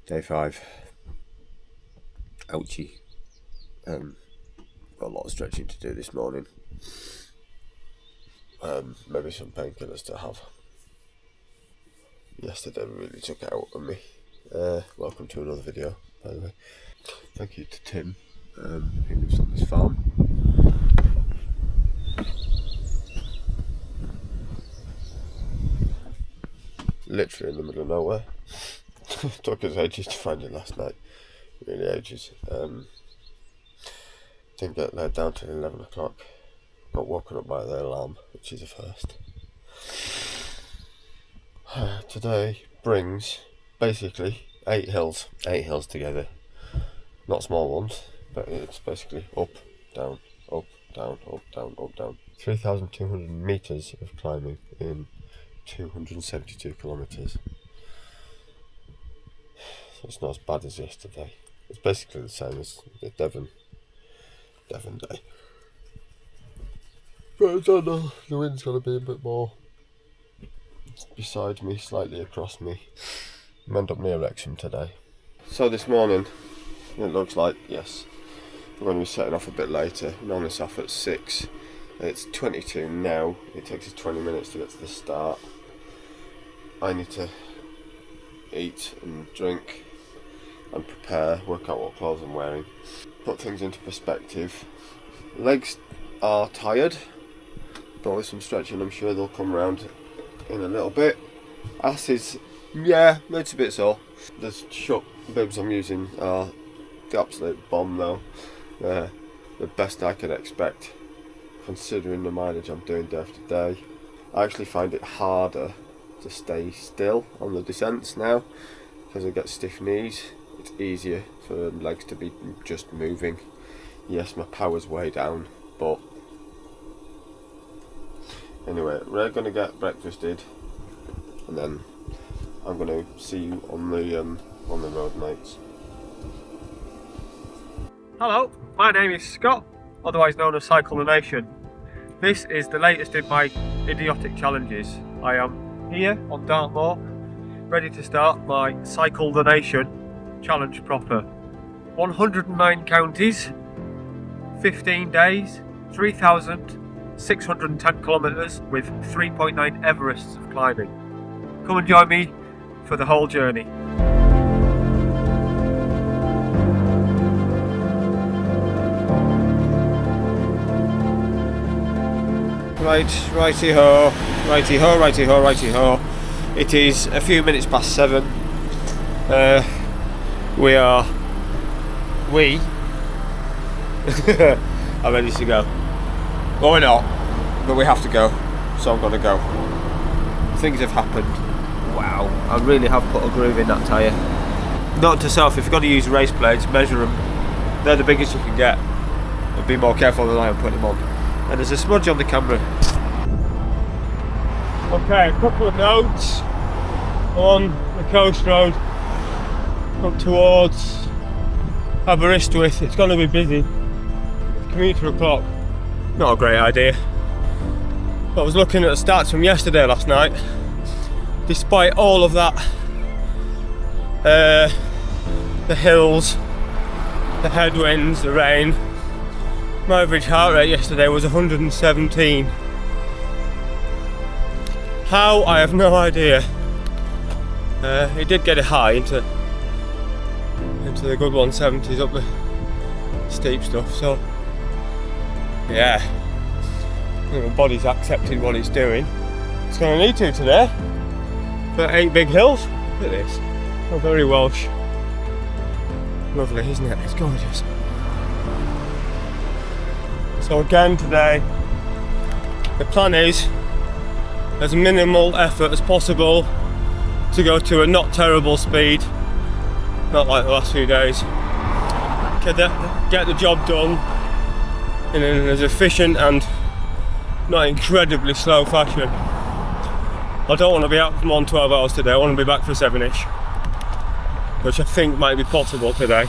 Day 5. Ouchie. Got a lot of stretching to do this morning. Maybe some painkillers to have. Yesterday really took it out of me. Welcome to another video, by the way. Thank you to Tim, who lives on this farm. Literally in the middle of nowhere. Took us ages to find it last night. Really ages. Didn't get laid down till 11 o'clock. Got woken up by the alarm, which is a first. Today brings basically 8 hills. 8 hills together. Not small ones, but it's basically up, down, up, down, up, down, up, down. 3,200 metres of climbing in 272 kilometres. So it's not as bad as yesterday. It's basically the same as the Devon day. But I don't know, the wind's going to be a bit more beside me, slightly across me. I'm end up near Wrexham today. So this morning, it looks like, yes, we're going to be setting off a bit later. We're normally set off at 6. It's 22 now. It takes us 20 minutes to get to the start. I need to eat and drink and prepare, work out what clothes I'm wearing, put things into perspective. Legs are tired, but with some stretching I'm sure they'll come round in a little bit. Ass is, yeah, it's a bit sore. The shut bibs I'm using are the absolute bomb though. The best I could expect considering the mileage I'm doing day after day. I actually find it harder to stay still on the descents now because I get stiff knees. It's easier for the legs to be just moving. Yes, my power's way down, but anyway, we're going to get breakfasted and then I'm going to see you on the road, mates. Hello, my name is Scott, otherwise known as Cycle the Nation. This is the latest in my idiotic challenges. I am here on Dartmoor, ready to start my Cycle the Nation challenge proper. 109 counties, 15 days, 3,610 kilometres with 3.9 Everests of climbing. Come and join me for the whole journey. Righty-ho, righty-ho, righty-ho, righty-ho. It is a few minutes past 7. We are ready to go. Well, we're not, but we have to go, so I'm going to go. Things have happened. Wow, I really have put a groove in that tyre. Note to self, if you're going to use race blades, measure them. They're the biggest you can get. And be more careful than I am putting them on. And there's a smudge on the camera. Okay, a couple of notes on the coast road up towards Aberystwyth. It's going to be busy. Commuter o'clock. Not a great idea. But I was looking at the stats from yesterday last night. Despite all of that, the hills, the headwinds, the rain, my average heart rate yesterday was 117. How? I have no idea. It did get it high into the good 170s up the steep stuff, so yeah, I think my body's accepted what it's doing. It's going to need to today. But 8 big hills. Look at this. Oh, very Welsh. Lovely, isn't it? It's gorgeous. So again today, the plan is, as minimal effort as possible, to go to a not terrible speed, not like the last few days. Get the job done in an as efficient and not incredibly slow fashion. I don't want to be out for more than 12 hours today. I want to be back for 7ish, which I think might be possible today.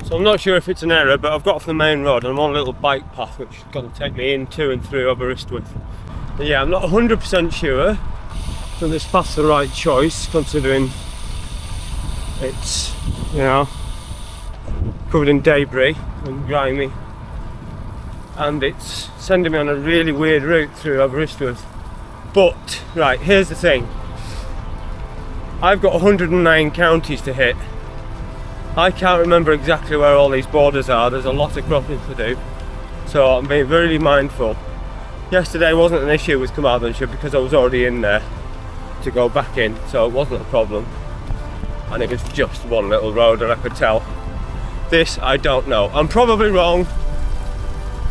So I'm not sure if it's an error, but I've got off the main road and I'm on a little bike path which is going to take me into and through Aberystwyth. But yeah, I'm not 100% sure that this path's the right choice, considering it's, you know, covered in debris and grimy, and it's sending me on a really weird route through Aberystwyth. But, right, here's the thing. I've got 109 counties to hit. I can't remember exactly where all these borders are. There's a lot of crossing to do, so I'm being very mindful. Yesterday wasn't an issue with Carmarthenshire because I was already in there to go back in, so it wasn't a problem, and it was just one little road and I could tell. This, I don't know. I'm probably wrong,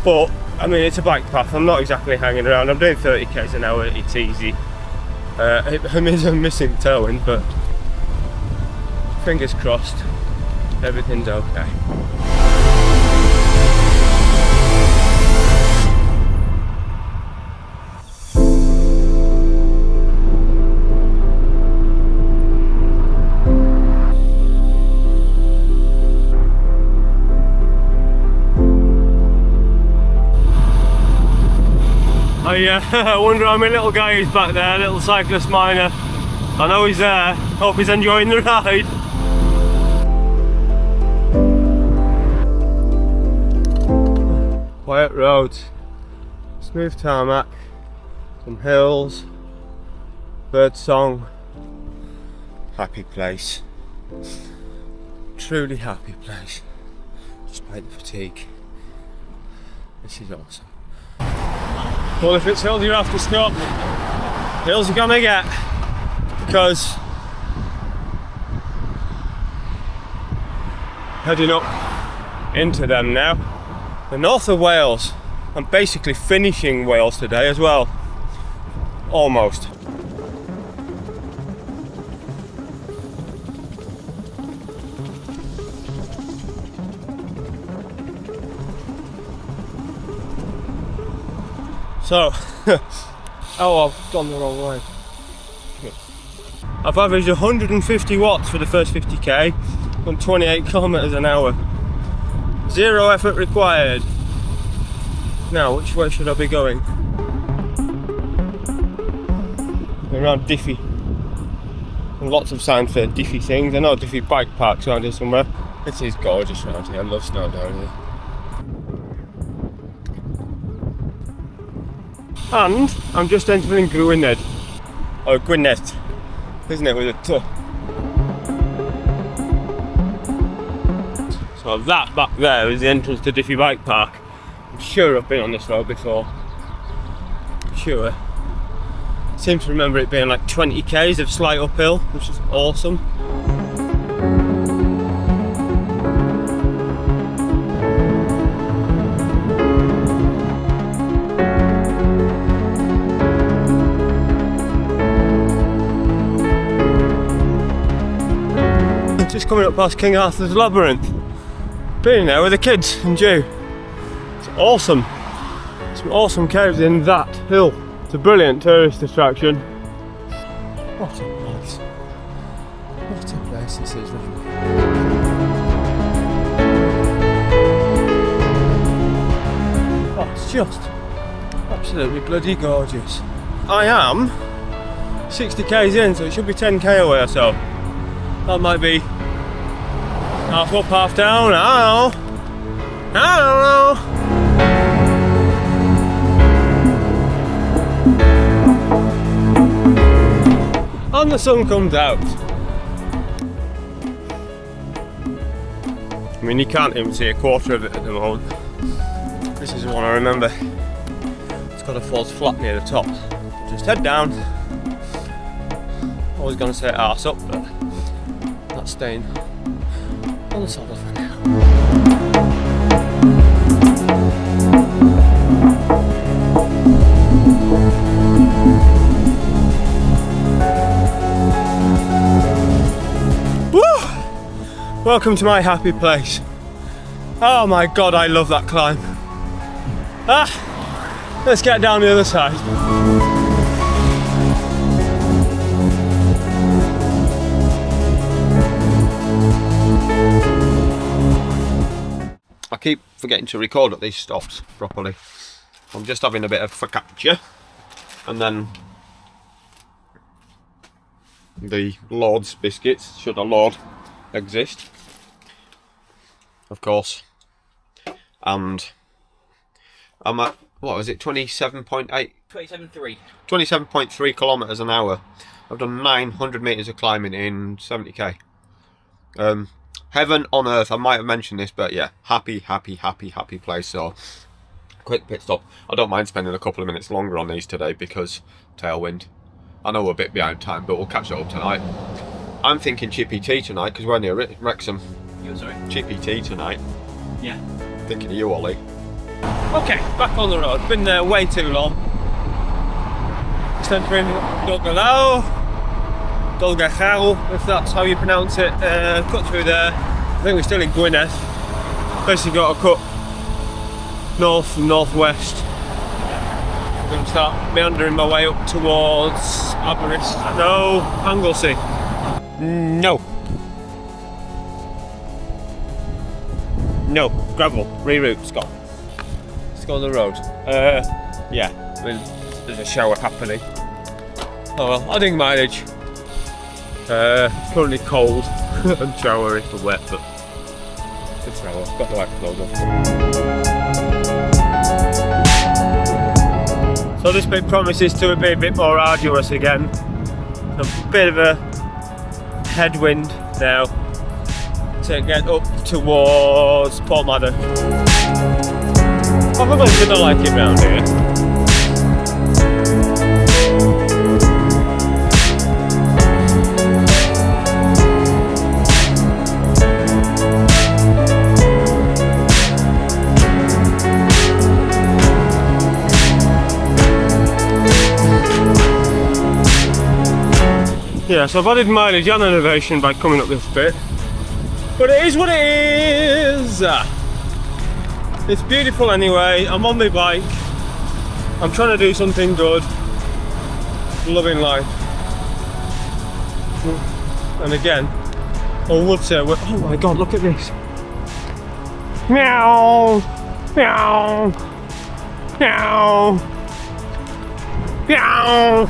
but I mean, it's a bike path. I'm not exactly hanging around. I'm doing 30 k's an hour. It's easy. I'm missing tailwind, but fingers crossed, everything's okay. I wonder how my little guy is back there, little cyclist miner. I know he's there, hope he's enjoying the ride. Quiet roads, smooth tarmac, some hills, bird song, happy place. Truly happy place, despite the fatigue. This is awesome. Well, if it's hills you have to stop, hills you're gonna get, because heading up into them now. The north of Wales. I'm basically finishing Wales today as well. Almost. So, oh, I've gone the wrong way. I've averaged 150 watts for the first 50k on 28 kilometers an hour. Zero effort required. Now, which way should I be going? Around Diffie. And lots of signs for Diffie things. I know Diffie bike parks around here somewhere. It is gorgeous around here. I love snow down here. And I'm just entering Gwynedd, or Gwynedd, isn't it, with a T. So that back there is the entrance to Diffie Bike Park. I'm sure I've been on this road before. Sure. I seem to remember it being like 20 k's of slight uphill, which is awesome. Just coming up past King Arthur's Labyrinth. Being there with the kids and Jew. It's awesome. Some awesome caves in that hill. It's a brilliant tourist attraction. What a place. What a place this is, really. Oh, it's just absolutely bloody gorgeous. I am 60 k's in, so it should be 10k away or so. That might be half up, half down. I don't know. And the sun comes out. I mean, you can't even see a quarter of it at the moment. This is the one I remember. It's got a false flat near the top. Just head down. I was going to say arse up, but that's staying on the saddle for now. Woo! Welcome to my happy place. Oh my god, I love that climb. Let's get down the other side. I keep forgetting to record at these stops properly. I'm just having a bit of focaccia, and then the Lord's biscuits, should a Lord exist, of course. And I'm at, what was it, 27.8? 27.3 kilometres an hour. I've done 900 metres of climbing in 70k. Heaven on earth. I might have mentioned this, but yeah, happy place. So quick pit stop. I don't mind spending a couple of minutes longer on these today because tailwind. I know we're a bit behind time, but we'll catch it up tonight. I'm thinking chippy tea tonight because we're near Wrexham. You're sorry? Chippy tea tonight. Yeah. Thinking of you, Ollie. Okay, back on the road. Been there way too long. Centering Dolgachau, if that's how you pronounce it. Cut through there. I think we're still in Gwynedd. Basically got a cut north and northwest. I'm going to start meandering my way up towards Anglesey. No, gravel, reroute, Scott. Let's go on the road. Yeah, I mean, there's a shower happening. Oh well, adding mileage. Currently cold and showery for wet, but good shower. Got the right clothes on. So this bit promises to be a bit more arduous again. A bit of a headwind now to get up towards Portmaddock. I'm gonna like it round here. Yeah, so I've added mileage and elevation by coming up this bit, but it is what it is. It's beautiful anyway. I'm on my bike. I'm trying to do something good. Loving life. And again, I would say, oh my god, look at this. Meow, meow, meow, meow.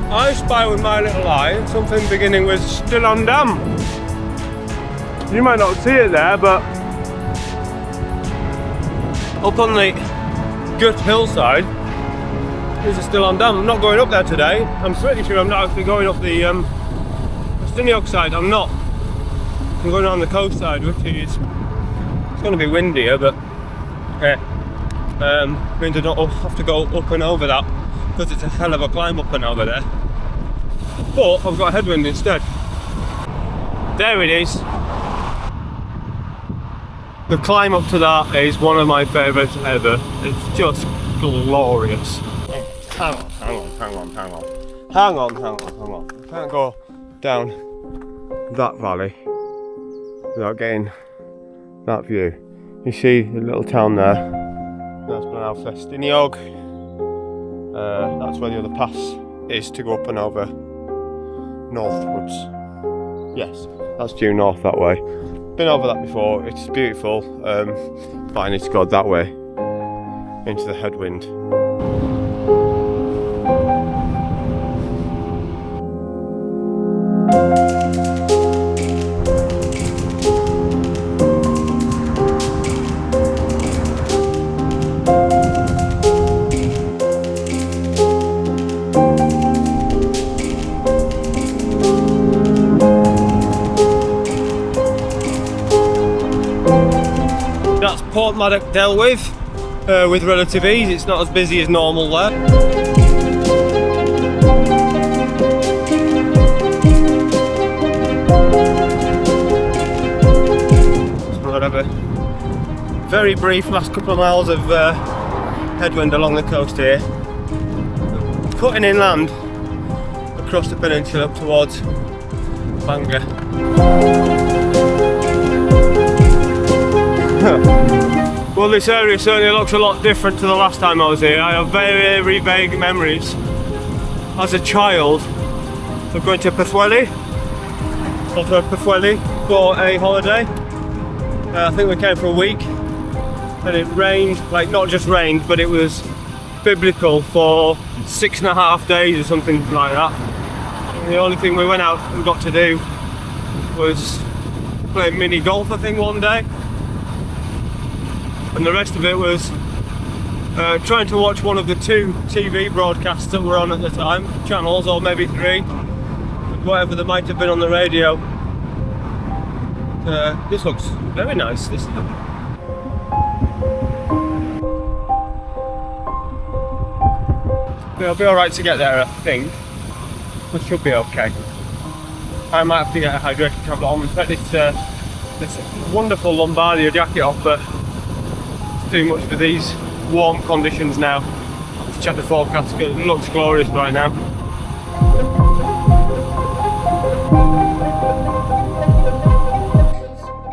I spy with my little eye something beginning with still on dam. You might not see it there, but up on the gut hillside is a still on dam. I'm not going up there today. I'm pretty sure I'm not actually going up the Scenic side. I'm not. I'm going on the coast side, which is, it's going to be windier, but means I don't have to go up and over that because it's a hell of a climb up and over there. But I've got a headwind instead. There it is. The climb up to that is one of my favourites ever. It's just glorious. Hang on. I can't go down that valley without getting that view. You see the little town there. That's Festiniog. That's where the other pass is to go up and over northwards. Yes, that's due north that way. Been over that before, it's beautiful, but I need to go that way into the headwind. That's Portmaddock dealt with relative ease. It's not as busy as normal there. So I have a very brief last couple of miles of headwind along the coast here, cutting inland across the peninsula up towards Bangor. Well, this area certainly looks a lot different to the last time I was here. I have very vague memories as a child We're going to Pwllheli, also Pwllheli, for a holiday. I think we came for a week, and it rained, like not just rained, but it was biblical for 6.5 days or something like that. And the only thing we went out and got to do was play mini golf, I think, one day, and the rest of it was trying to watch one of the 2 TV broadcasts that were on at the time, channels, or maybe 3, whatever there might have been on the radio. This looks very nice, this stuff. It'll be alright to get there, I think. It should be okay. I might have to get a hydration tablet on and take this wonderful Lombardia jacket off, but it's too much for these warm conditions now. Let's check the forecast, it looks glorious right now.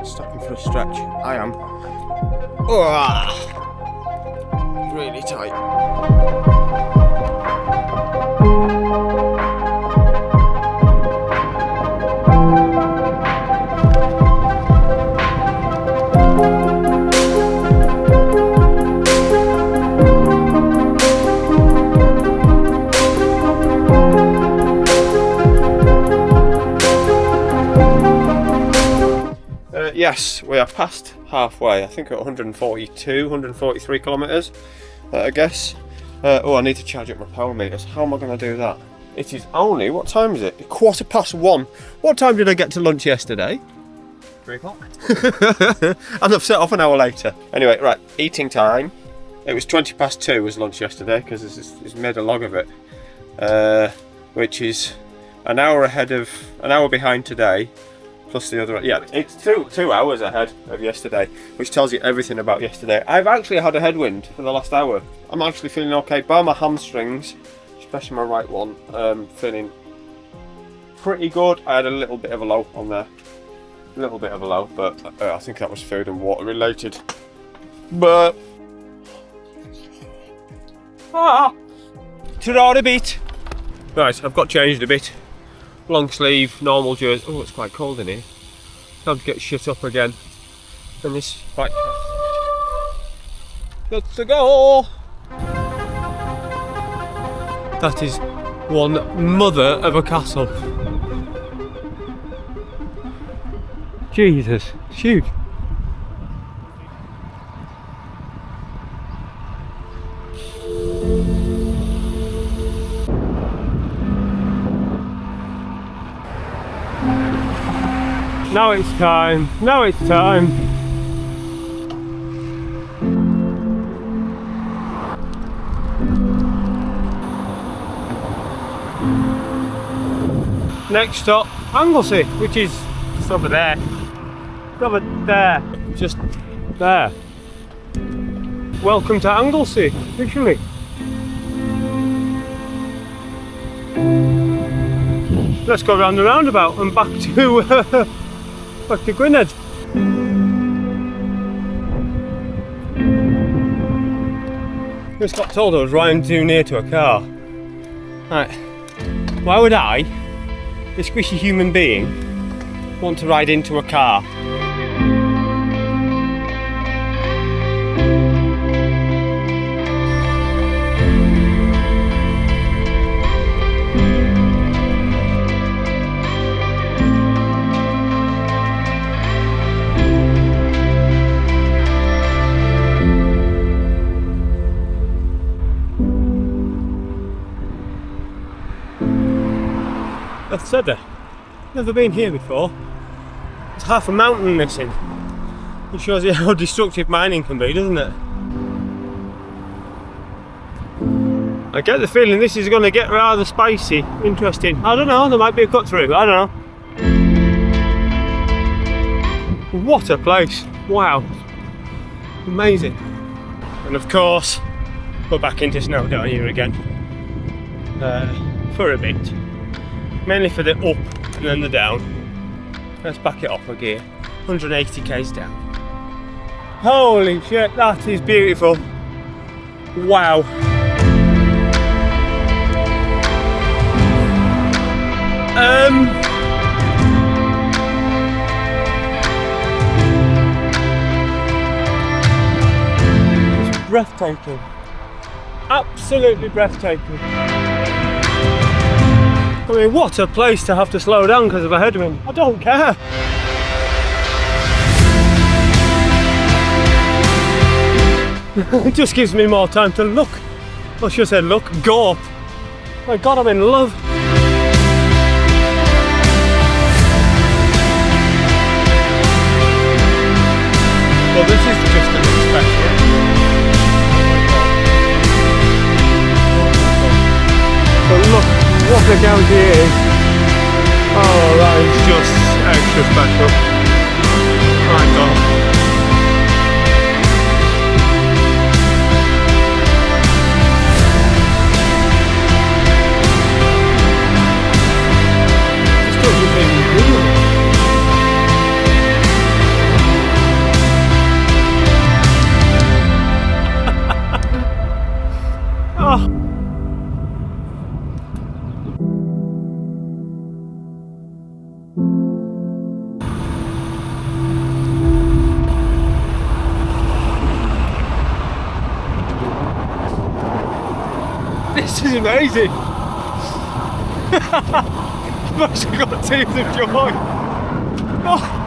Stopping for a stretch. I am. Oh, really tight. Yes, we are past halfway. I think at 142, 143 kilometres, I guess. Oh, I need to charge up my power meters. How am I going to do that? It is only, what time is it? 1:15. What time did I get to lunch yesterday? 3 o'clock. And I've set off an hour later. Anyway, right, eating time. It was 2:20 was lunch yesterday, because it's made a log of it. Which is an hour behind today. Plus the other, yeah, it's two hours ahead of yesterday, which tells you everything about yesterday. I've actually had a headwind for the last hour. I'm actually feeling okay, bar my hamstrings, especially my right one, feeling pretty good. I had a little bit of a low on there, but I think that was food and water related. But a bit. Right, I've got changed a bit. Long sleeve, normal jersey. Oh, it's quite cold in here. Time to get shit up again. And this bike. Let's go! That is one mother of a castle. Jesus, it's huge. Now it's time, now it's time. Next stop, Anglesey, which is just over there. It's over there, just there. Welcome to Anglesey, officially. Let's go round the roundabout and back to Gwynedd. Just got told I was riding too near to a car. Right, why would I, a squishy human being, want to ride into a car? I've said it. Never been here before. There's half a mountain missing. It shows you how destructive mining can be, doesn't it? I get the feeling this is going to get rather spicy. Interesting. I don't know, there might be a cut through. I don't know. What a place. Wow. Amazing. And of course, we're back into snow down here again. For a bit. Mainly for the up and then the down. Let's back it off a gear. 180 k's down. Holy shit, that is beautiful. Wow. It's breathtaking. Absolutely breathtaking. I mean, what a place to have to slow down because of a headwind. I don't care. It just gives me more time to look. I should say look, go. My God, I'm in love. Well, this is just an inspection. But look what the county is. Oh, that is just extra special. My God. This doesn't really do it. Oh. This is amazing! I've actually got tears of joy! Oh.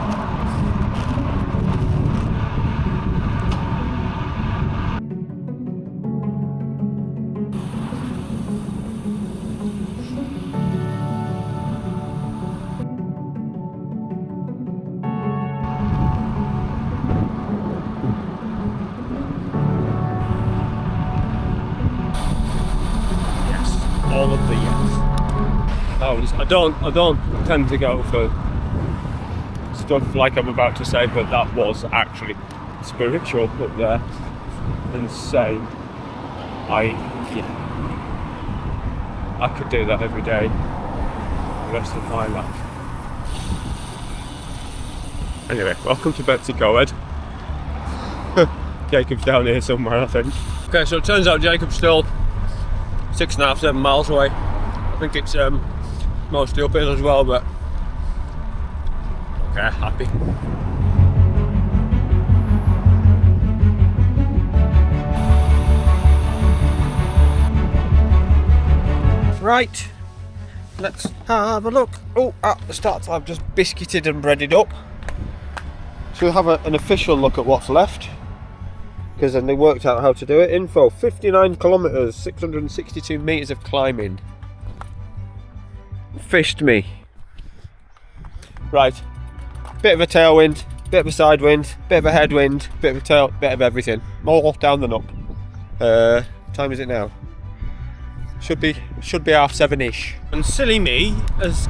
All of the yes. I don't tend to go for stuff like I'm about to say, but that was actually spiritual up there. Insane. I could do that every day the rest of my life. Anyway, welcome to Betsy Coed. Jacob's down here somewhere, I think. Okay, so it turns out Jacob's still 6.5, 7 miles away. I think it's mostly uphill as well, but okay, happy. Right, let's have a look. Oh, at the start I've just biscuited and breaded up. So we'll have an official look at what's left, because then they worked out how to do it. Info: 59 kilometres, 662 metres of climbing. Fished me. Right, bit of a tailwind, bit of a side wind, bit of a headwind, bit of a tail, bit of everything. All down the knob. Time is it now? Should be 7:30-ish. And silly me has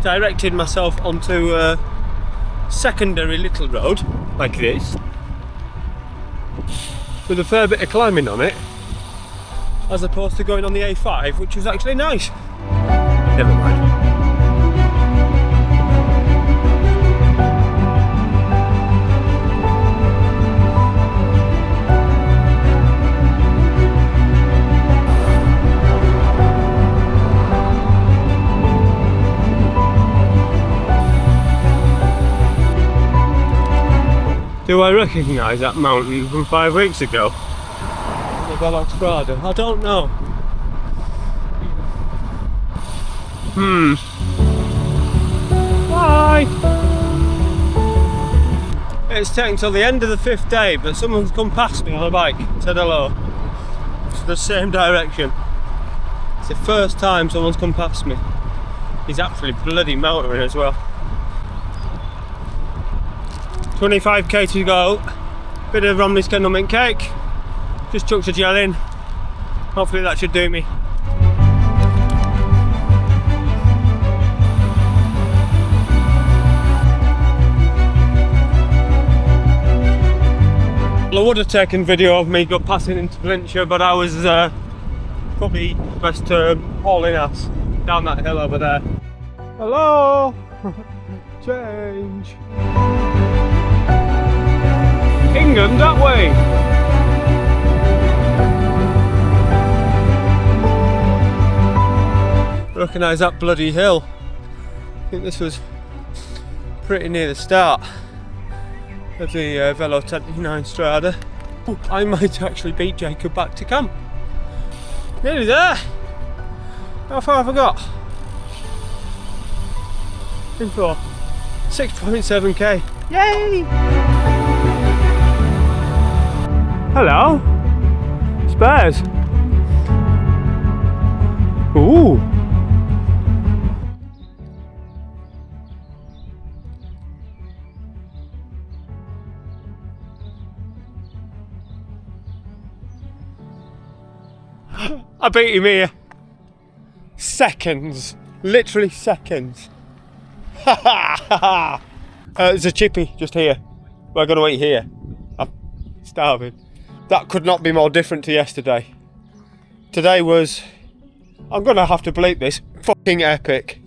directed myself onto a secondary little road like this, with a fair bit of climbing on it, as opposed to going on the A5, which was actually nice. Never mind. Do I recognise that mountain from 5 weeks ago? The Bellox-Prado? I don't know. Bye! It's taken till the end of the 5th day, but someone's come past me on a bike, said hello. It's the same direction. It's the first time someone's come past me. He's actually bloody motoring as well. 25k to go. Bit of Romney's Kendall mint cake. Just chucked a gel in. Hopefully that should do me. Well, I would have taken video of me passing into Flintshire, but I was probably best term hauling ass down that hill over there. Hello! Change! England that way! recognise that bloody hill. I think this was pretty near the start of the Velo 29 Strada. Ooh, I might actually beat Jacob back to camp. Nearly there. How far have I got? In for 6.7k. Yay! Hello. Spares. Ooh. I beat him here. Seconds. Literally seconds. There's a chippy just here. We're going to eat here. I'm starving. That could not be more different to yesterday. Today was, I'm going to have to bleep this, fucking epic.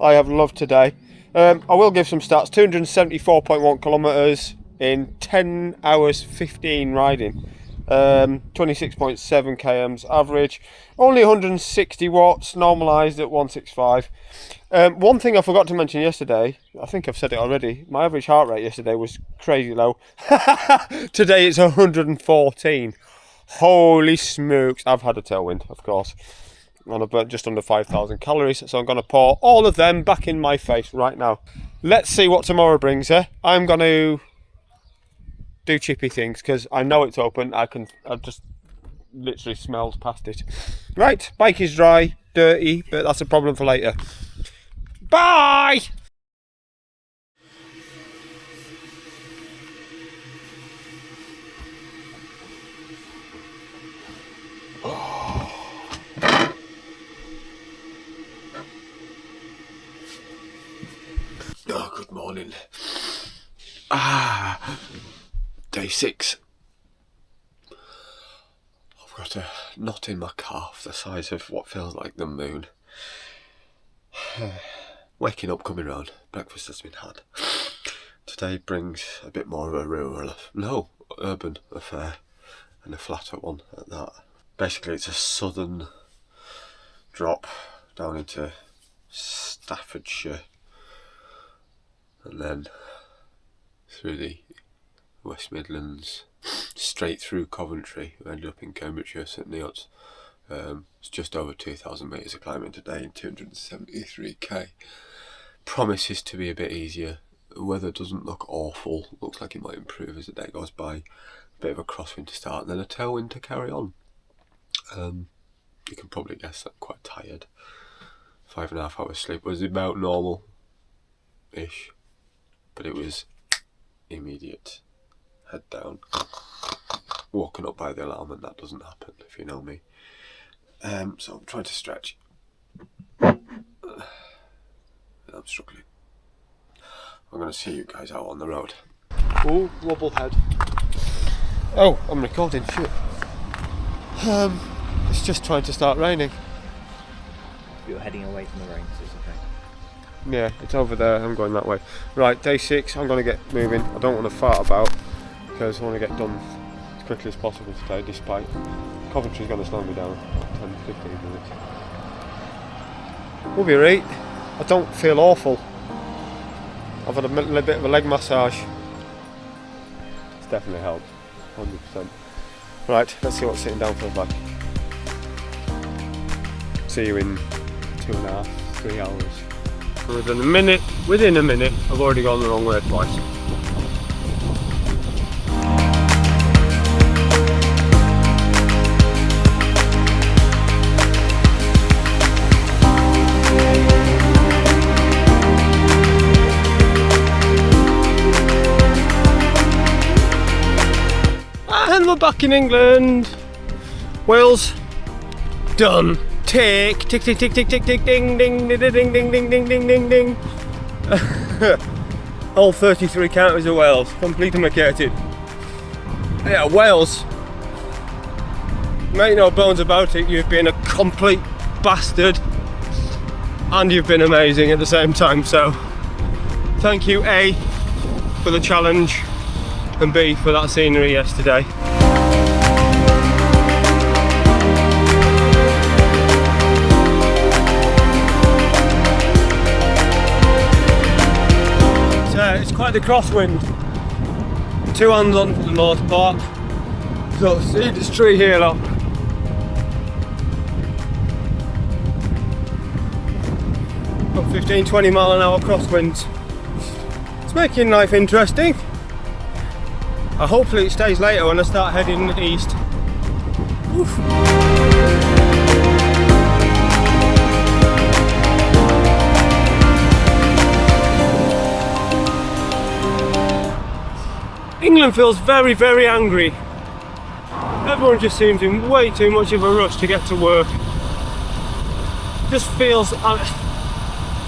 I have loved today. I will give some stats. 274.1 kilometres in 10 hours 15 riding. 26.7 kms average, only 160 watts, normalised at 165. One thing I forgot to mention yesterday, I think I've said it already, my average heart rate yesterday was crazy low. Today it's 114. Holy smokes, I've had a tailwind, of course, and I burnt just under 5,000 calories, so I'm going to pour all of them back in my face right now. Let's see what tomorrow brings her. I'm going to do chippy things because I know it's open. I just literally smelled past it. Right, bike is dry, dirty, but that's a problem for later. Bye! Oh, good morning. Day 6. I've got a knot in my calf the size of what feels like the moon. Waking up, coming round, breakfast has been had. Today brings a bit more of a urban affair, and a flatter one at that. Basically it's a southern drop down into Staffordshire and then through the West Midlands, straight through Coventry. We ended up in Cambridgeshire, St Neots. It's just over 2,000 metres of climbing today in 273k. Promises to be a bit easier. The weather doesn't look awful. Looks like it might improve as the day goes by. A bit of a crosswind to start and then a tailwind to carry on. You can probably guess I'm quite tired. 5.5 hours sleep was about normal-ish, but it was immediate. Head down, walking up by the alarm, and that doesn't happen if you know me. So I'm trying to stretch. I'm struggling. I'm going to see you guys out on the road. Oh, wobble head. Oh, I'm recording, shit. It's just trying to start raining. You're heading away from the rain, so it's okay. Yeah, it's over there, I'm going that way. Right, day 6, I'm going to get moving. I don't want to fart about, because I want to get done as quickly as possible today, despite Coventry's going to slow me down 10-15 minutes. We'll be right. I don't feel awful. I've had a bit of a leg massage. It's definitely helped, 100%. Right, let's see what sitting down feels like. See you in 2.5, 3 hours. Within a minute, I've already gone the wrong way twice. And we're back in England. Wales done. Tick, tick, tick, tick, tick, tick, tick, ding, ding, ding, ding, ding, ding, ding, ding, ding, ding. All 33 counties of Wales, completely vacated. Yeah, Wales. Make no bones about it, you've been a complete bastard. And you've been amazing at the same time, so thank you, A, for the challenge, and B, for that scenery yesterday. It's quite the crosswind. 2 hands on for the most part. So see this tree here, look. Got 15-20 mile an hour crosswinds. It's making life interesting. Hopefully it stays later when I start heading east. Oof. England feels very, very angry. Everyone just seems in way too much of a rush to get to work. Just feels,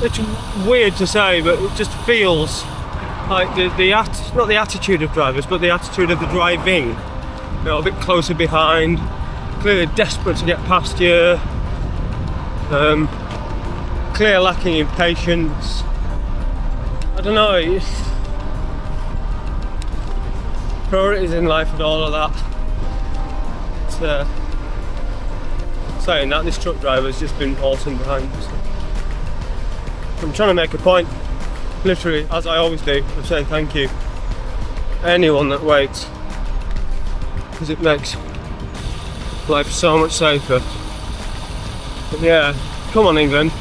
it's weird to say, but it just feels like not the attitude of drivers, but the attitude of the driving. You know, a bit closer behind, clearly desperate to get past you, clear lacking in patience. I don't know, priorities in life and all of that. It's, saying that, this truck driver's just been awesome behind us. I'm trying to make a point, literally, as I always do, of saying thank you. Anyone that waits, because it makes life so much safer. But yeah, come on England,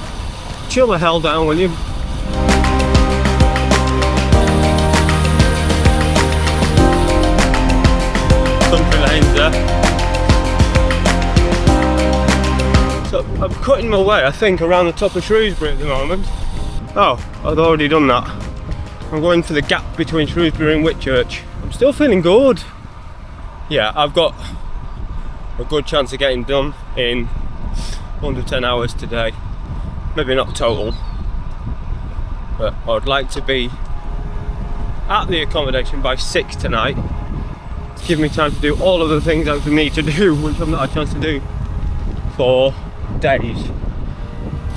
chill the hell down, will you? Country lanes there. So I'm cutting my way, I think, around the top of Shrewsbury at the moment. Oh, I've already done that. I'm going for the gap between Shrewsbury and Whitchurch. I'm still feeling good. Yeah, I've got a good chance of getting done in under 10 hours today. Maybe not total, but I'd like to be at the accommodation by 6 tonight to give me time to do all of the things I need to do, which I've not had a chance to do for days,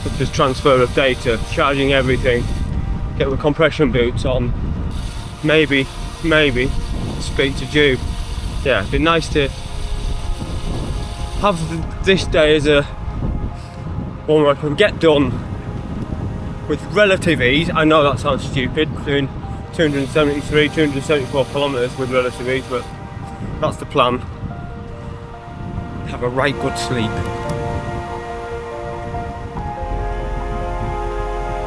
such as transfer of data, charging everything, get the compression boots on, maybe speak to Jew. Yeah, it'd be nice to have this day as a one where I can get done with relative ease. I know that sounds stupid, doing 274 kilometres with relative ease, but that's the plan. Have a right good sleep.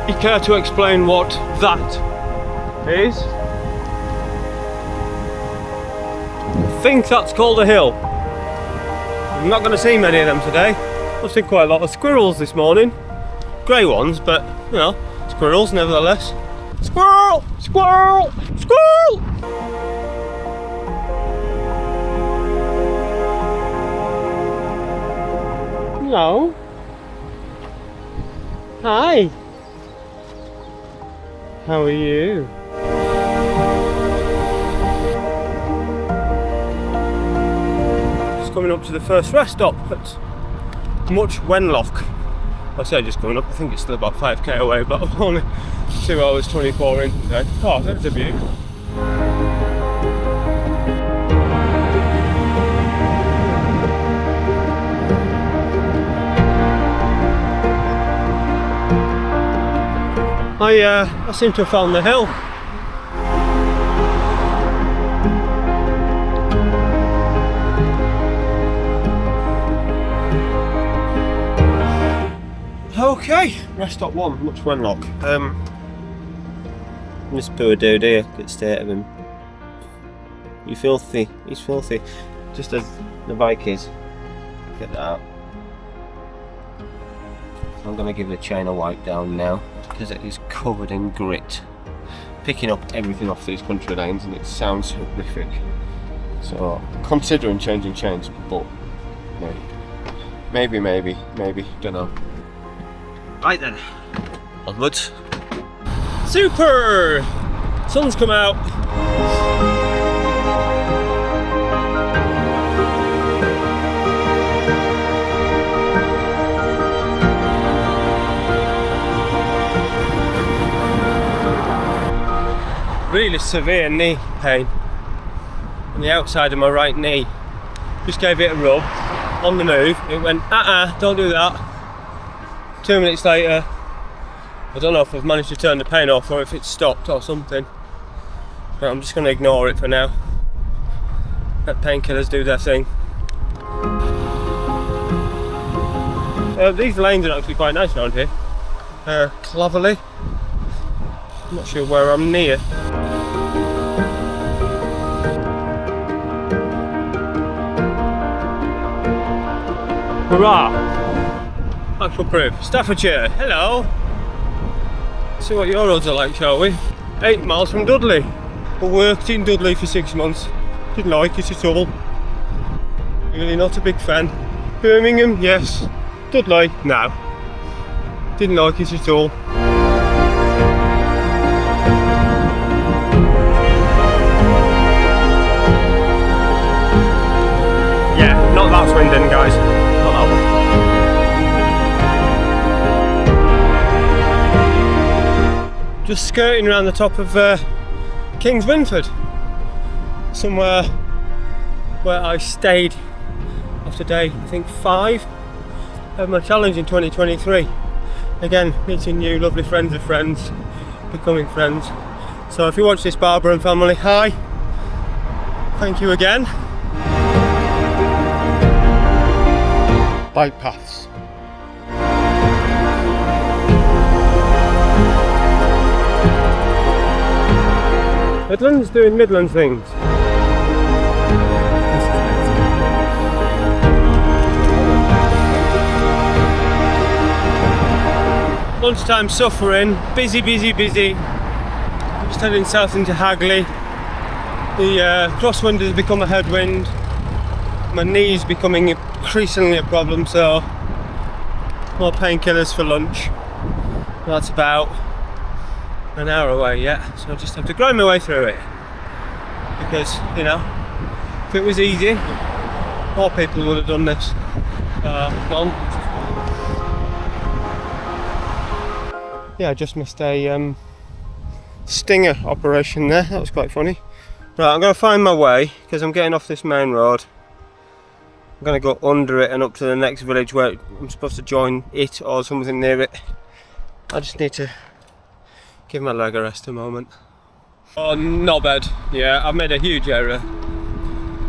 You care to explain what that is? I think that's called a hill. I'm not going to see many of them today. I've seen quite a lot of squirrels this morning. Grey ones, but you know, squirrels nevertheless. Squirrel! Squirrel! Squirrel! Hello. Hi. How are you? Just coming up to the first rest stop at Much Wenlock. I say just coming up, I think it's still about 5k away, but I'm only 2 hours 24 in today. Oh, there's a view. I seem to have found the hill. Okay, rest stop 1, Much Wenlock. This poor dude here, look at the state of him. You filthy, he's filthy. Just as the bike is. Get that out. I'm going to give the chain a wipe down now because it is covered in grit, picking up everything off these country lanes, and it sounds horrific. So considering changing chains, but maybe, don't know. Right then, onwards. Super! Sun's come out. Really severe knee pain on the outside of my right knee. Just gave it a rub on the move. It went, don't do that. 2 minutes later, I don't know if I've managed to turn the pain off or if it's stopped or something. but I'm just going to ignore it for now. Let painkillers do their thing. These lanes are actually quite nice around here. Cloverly. I'm not sure where I'm near. Hurrah! Actual proof. Staffordshire, hello! See what your roads are like, shall we? 8 miles from Dudley. I worked in Dudley for 6 months. Didn't like it at all. Really not a big fan. Birmingham, yes. Dudley, no. Didn't like it at all. Yeah, not that Swindon, guys. Not that one. Just skirting around the top of Kings Winford. Somewhere where I stayed after day, I think 5 of my challenge in 2023. Again, meeting new lovely friends of friends, becoming friends. So if you watch this, Barbara and family, hi. Thank you again. Bike paths. Midlands doing Midlands things. Lunchtime suffering, busy. Just heading south into Hagley. The crosswind has become a headwind. My knee's becoming increasingly a problem, so more painkillers for lunch. That's about an hour away yet, so I just have to grind my way through it. Because, you know, if it was easy, more people would have done this. Well, yeah, I just missed a stinger operation there. That was quite funny. Right, I'm going to find my way because I'm getting off this main road. I'm going to go under it and up to the next village where I'm supposed to join it or something near it. I just need to give my leg a rest a moment. Oh, not bad. Yeah, I've made a huge error.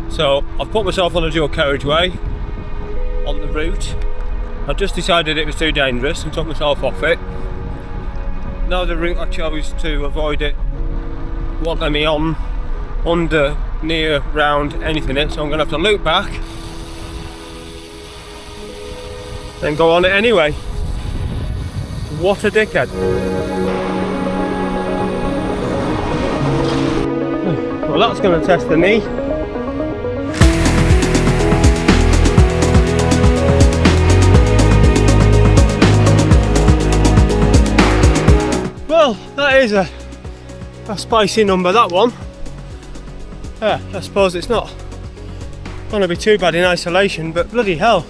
So I've put myself on a dual carriageway on the route. I just decided it was too dangerous and took myself off it. Now the route I chose to avoid it won't let me on, under, near, round, anything in it, so I'm going to have to loop back then go on it anyway. What a dickhead. Well, that's going to test the knee. Well, that is a spicy number, that one. Yeah, I suppose it's not going to be too bad in isolation, but bloody hell,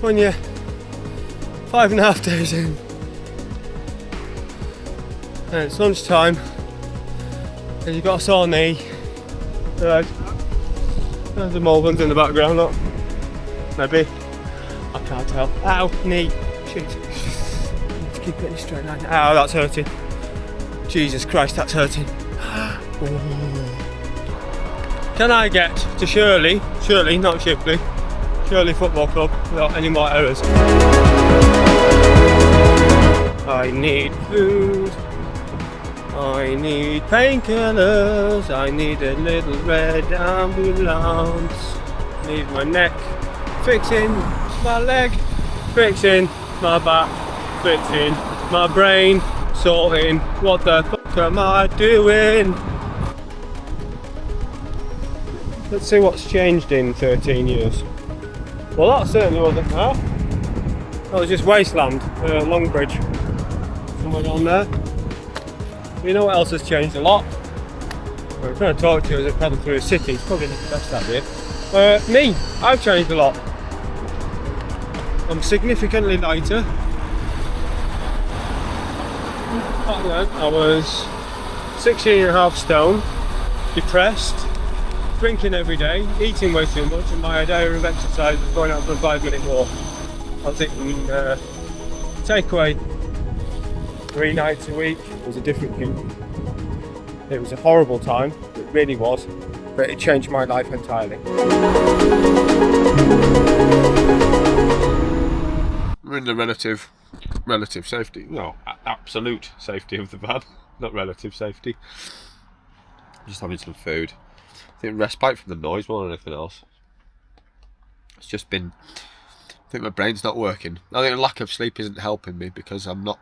when you're 5.5 days in and it's lunchtime and you've got a sore knee, right, there's the Mulvans in the background, look, maybe, I can't tell. Ow, knee, shit. Keep it in a straight line. Ow, that's hurting. Jesus Christ, that's hurting. Can I get to Shirley, not Shipley, Shirley Football Club without any more errors? I need food. I need painkillers. I need a little red ambulance. Need my neck fixing, my leg fixing, my back fixing, my brain sorting. What the fuck am I doing? Let's see what's changed in 13 years. Well, that certainly wasn't that. That was just wasteland, Longbridge, somewhere down there. You know what else has changed a lot? I'm trying to talk to you as I paddle through a city. It's probably not the best idea. Me, I've changed a lot. I'm significantly lighter. Back then I was 16.5 stone, depressed, drinking every day, eating way too much, and my idea of exercise was going out for a 5-minute walk. I was eating takeaway 3 nights a week. It was a different thing. It was a horrible time, it really was, but it changed my life entirely. We're in the relative safety, no, absolute safety of the van, not relative safety. Just having some food. I think respite from the noise more than anything else. It's just been, I think my brain's not working. I think a lack of sleep isn't helping me because I'm not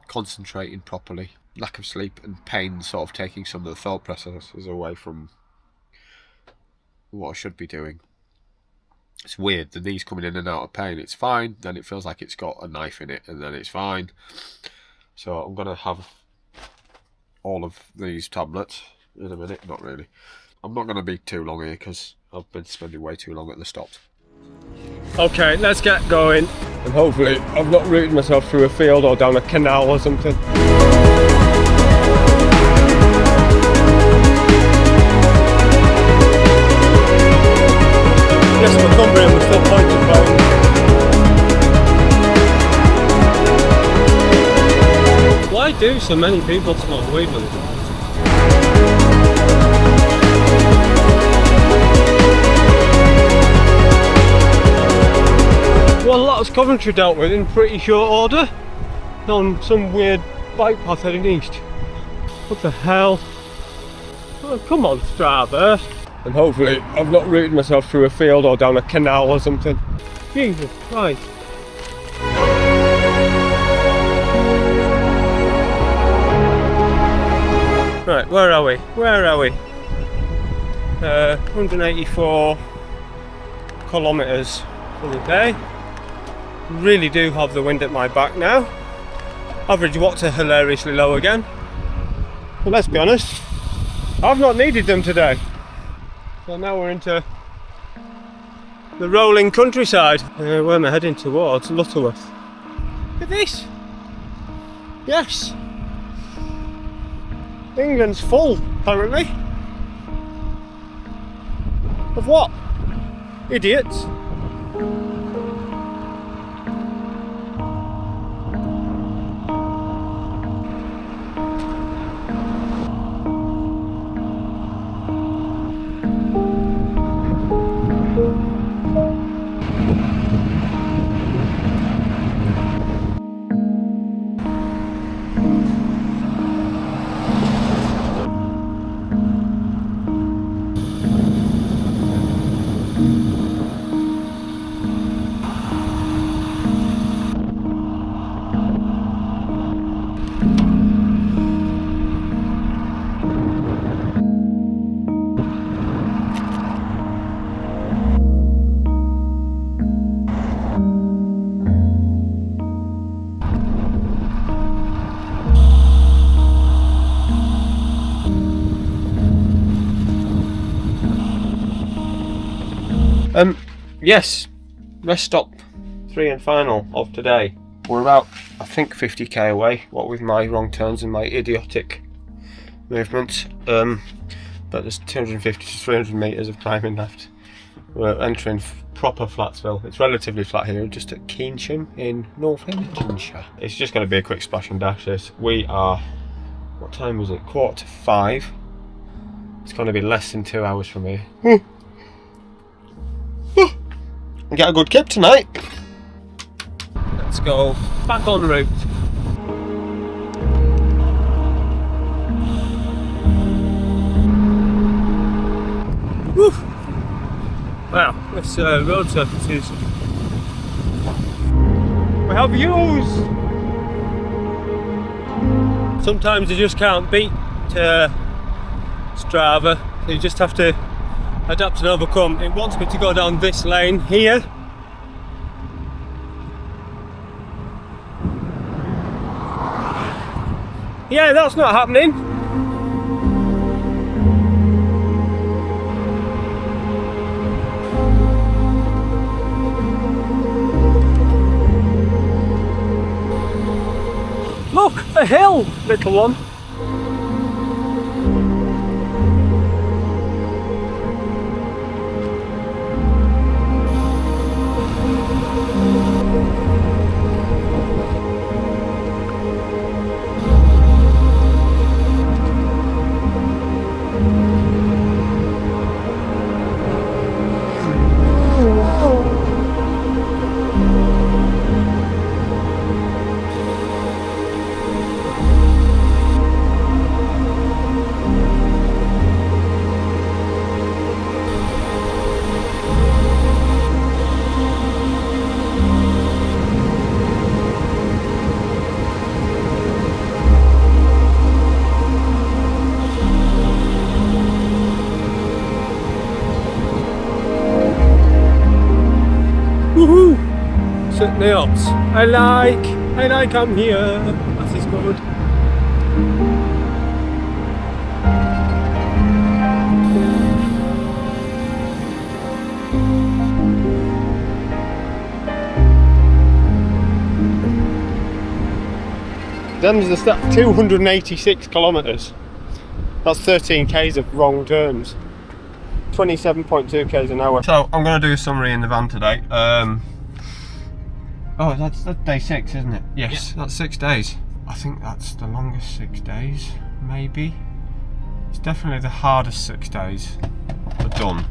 concentrating properly. Lack of sleep and pain sort of taking some of the thought processes away from what I should be doing. It's weird, the knee's coming in and out of pain. It's fine, then it feels like it's got a knife in it, and then it's fine. So I'm going to have all of these tablets in a minute. Not really. I'm not going to be too long here because I've been spending way too long at the stops. Okay, let's get going. And hopefully I've not rooted myself through a field or down a canal or something. Yes, we're Cumbrian, we're still pointing down. Why do so many people smoke weed when they do? Well, that was Coventry dealt with in pretty short order. On some weird bike path heading east. What the hell? Oh, come on, Strava. And hopefully I've not rooted myself through a field or down a canal or something. Jesus Christ. Right, where are we? Where are we? 184 kilometres for the day. Really do have the wind at my back now. Average watts are hilariously low again. But let's be honest, I've not needed them today. So now we're into the rolling countryside. Where am I heading towards? Lutterworth. Look at this. Yes. England's full, apparently. Of what? Idiots. Yes, rest stop 3 and final of today. We're about, I think, 50k away, what with my wrong turns and my idiotic movements. But there's 250 to 300 metres of climbing left. We're entering proper Flatsville. It's relatively flat here, just at Keynsham in Northamptonshire. It's just going to be a quick splash and dash this. We are, what time is it? 4:45. It's going to be less than 2 hours from here. And get a good kip tonight. Let's go back on route. Woo! Wow, this road surface is... We have views! Sometimes you just can't beat Strava, so you just have to adapt and overcome. It wants me to go down this lane here. Yeah, that's not happening. Look, a hill, little one. the Alps. I like I'm here. That is good. Them's the stuff. 286 kilometres. That's 13 k's of wrong turns. 27.2 k's an hour. So I'm going to do a summary in the van today. Oh, that's day 6, isn't it? Yes, yeah. That's 6 days. I think that's the longest 6 days, maybe. It's definitely the hardest 6 days are done.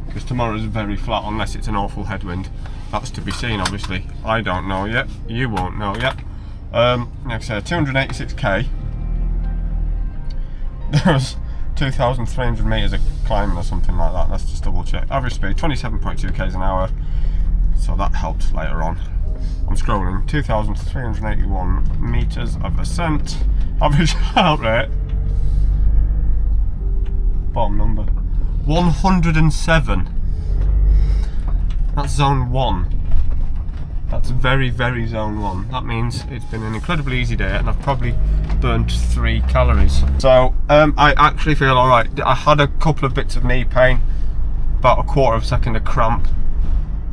Because tomorrow's very flat unless it's an awful headwind. That's to be seen, obviously. I don't know yet. You won't know yet. Like I said, 286k. There was 2,300 metres of climbing or something like that. Let's just double check. Average speed 27.2 k's an hour. So that helped later on. I'm scrolling. 2,381 metres of ascent. Average heart rate. Bottom number. 107. That's zone 1. That's very, very zone 1. That means it's been an incredibly easy day and I've probably burnt 3 calories. So I actually feel alright. I had a couple of bits of knee pain, about a quarter of a second of cramp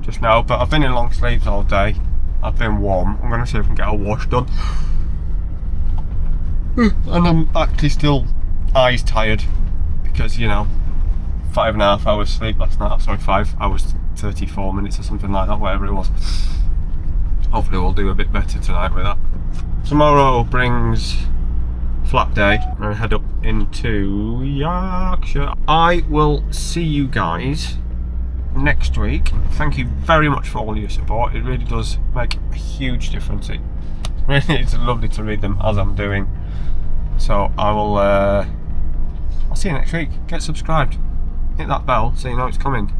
just now, but I've been in long sleeves all day. I've been warm. I'm going to see if I can get a wash done. And I'm actually still eyes tired because, you know, 5.5 hours sleep last night. Sorry, 5 hours 34 minutes or something like that, whatever it was. Hopefully we'll do a bit better tonight with that. Tomorrow brings flat day and I head up into Yorkshire. I will see you guys next week. Thank you very much for all your support. It really does make a huge difference. It really is lovely to read them as I'm doing. So I will I'll see you next week. Get subscribed, hit that bell so you know it's coming.